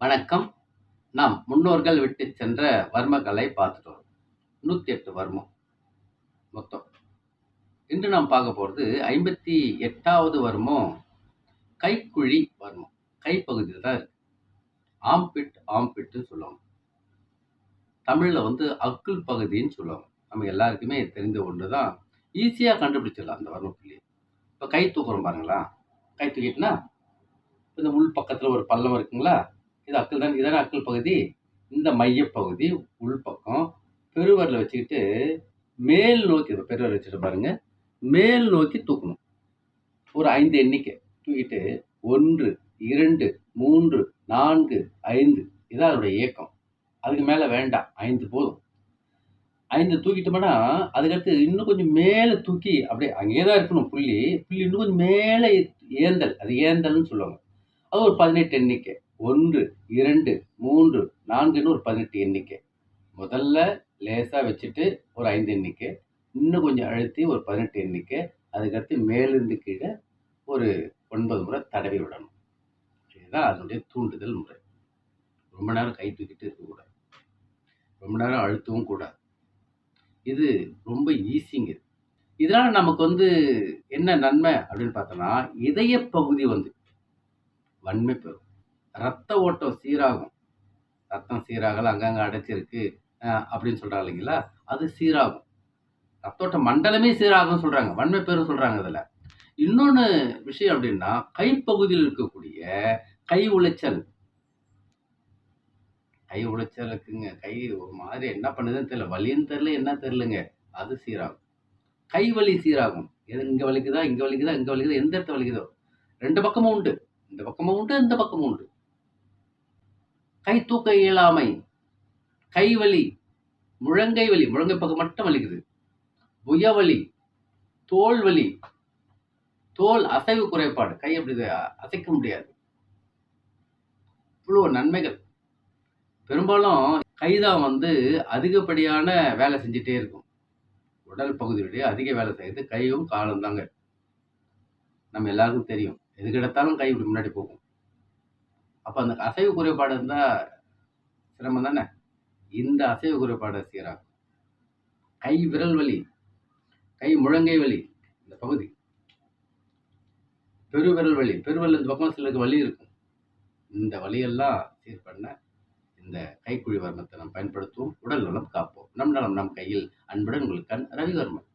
வணக்கம். நாம் முன்னோர்கள் விட்டுச் சென்ற வர்மக்கலை பார்த்துட்டு வரோம். 108 வர்மம் மொத்தம். இன்று நாம் பார்க்க போறது 58வது வர்மம் கைக்குழி வர்மம். கைப்பகுதியில தான் இருக்கு. ஆம்பிட்ன்னு சொல்லுவாங்க. தமிழ்ல அக்குள் பகுதின்னு சொல்லுவாங்க. நம்ம எல்லாருக்குமே தெரிந்த ஒண்ணு தான். ஈஸியா கண்டுபிடிச்சிடலாம் அந்த வர்ம புள்ளிய. இப்ப கை தூக்குறோம் பாருங்களா? கை தூக்கிட்டோனா, இந்த உள் பக்கத்துல ஒரு பள்ளம் இருக்குங்களா? இது அக்குள் தான். இதானே அக்குள் பகுதி. இந்த மையப்பகுதி உள்பக்கம் பெருவிரல வச்சுக்கிட்டு மேல் நோக்கி பெருவிரல் வச்சுட்டு பாருங்க. மேல் நோக்கி தூக்கணும். ஒரு 5 எண்ணிக்கை தூக்கிட்டு 1, 2, 3, 4, 5 இதான் அதோட இயக்கம். அதுக்கு மேல வேண்டாம். 5 போதும். 5 தூக்கிட்டோம்னா, அதுக்கடுத்து இன்னும் கொஞ்சம் மேல தூக்கி அப்படியே அங்கேயே தான் இருக்கணும் புள்ளி. புள்ளி இன்னும் கொஞ்சம் மேல ஏந்தல். அது ஏந்தல்ன்னு சொல்லுவாங்க. அது ஒரு 18 எண்ணிக்கை. 1, 2, 3, 4ன்னு ஒரு 18 எண்ணிக்கை. முதல்ல லேசா வச்சுட்டு ஒரு 5 எண்ணிக்கை. இன்னும் கொஞ்சம் அழுத்தி ஒரு 18 எண்ணிக்கை. அதுக்கடுத்து மேலிருந்து கீழ ஒரு 9 முறை தடவி விடணும். இதுதான் அதனுடைய தூண்டுதல் முறை. ரொம்ப நேரம் கை தூக்கிட்டு இருக்கக்கூடாது. ரொம்ப நேரம் அழுத்தவும் கூடாது. இது ரொம்ப ஈஸிங்க. இதனால நமக்கு என்ன நன்மை அப்படின்னு பார்த்தோம்னா, இதய பகுதி வன்மை பெறும். ரத்த ஓட்டம் சீராகும். ரத்தம் சீராகல, அங்கங்க அடைச்சிருக்கு அப்படின்னு சொல்றாங்க இல்லைங்களா? அது சீராகும். ரத்தோட்ட மண்டலமே சீராகும்னு சொல்றாங்க. வன்மை பெறும் சொல்றாங்க அதுல. இன்னொன்னு விஷயம் அப்படின்னா, கைப்பகுதியில் இருக்கக்கூடிய கை உளைச்சல். கை உளைச்சல் இருக்குங்க. கை ஒரு மாதிரி என்ன பண்ணுதுன்னு தெரியல. வலியும் தெரியல, என்ன தெரியலங்க. அது சீராகும். கை வலி சீராகும். எது இங்க வலிக்குதா, இங்க வலிக்குதா, இங்க வலிக்குதா, எந்த இடத்துல வலிக்குதோ 2 பக்கமும் உண்டு. இந்த பக்கமும் உண்டு, இந்த பக்கமும் உண்டு. கை தூக்க இயலாமை, கை வலி, முழங்கை வலி, முழங்கை பக்கம் மட்டும் வலிக்குது. புயவலி, தோல் வலி, தோல் அசைவு குறைபாடு, கை அப்படி அசைக்க முடியாது. இவ்வளோ நன்மைகள். பெரும்பாலும் கைதான் அதிகப்படியான வேலை செஞ்சுட்டே இருக்கும். உடல் பகுதியுடைய அதிக வேலை செய்யுது கையும் காலும் தாங்க. நம்ம எல்லாருக்கும் தெரியும். எதுக்கு எடுத்தாலும் கை இப்படி முன்னாடி போகும். அப்ப அந்த அசைவு குறைபாடு இருந்தா சிரமம் தானே. இந்த அசைவு குறைபாடு சீராகும். கை விரல் வலி, கை முழங்கை வலி, இந்த பகுதி பெருவிரல் வலி, பெருவிரல் இந்த பக்கம் சிலருக்கு வலி இருக்கும். இந்த வலியெல்லாம் சீர் பண்ண இந்த கைக்குழி வர்மத்தை நாம் பயன்படுத்துவோம். உடல் நலம் காப்போம். நம் நலம் நம் கையில். அன்புடன் உங்கள் கண் ரவிவர்மன்.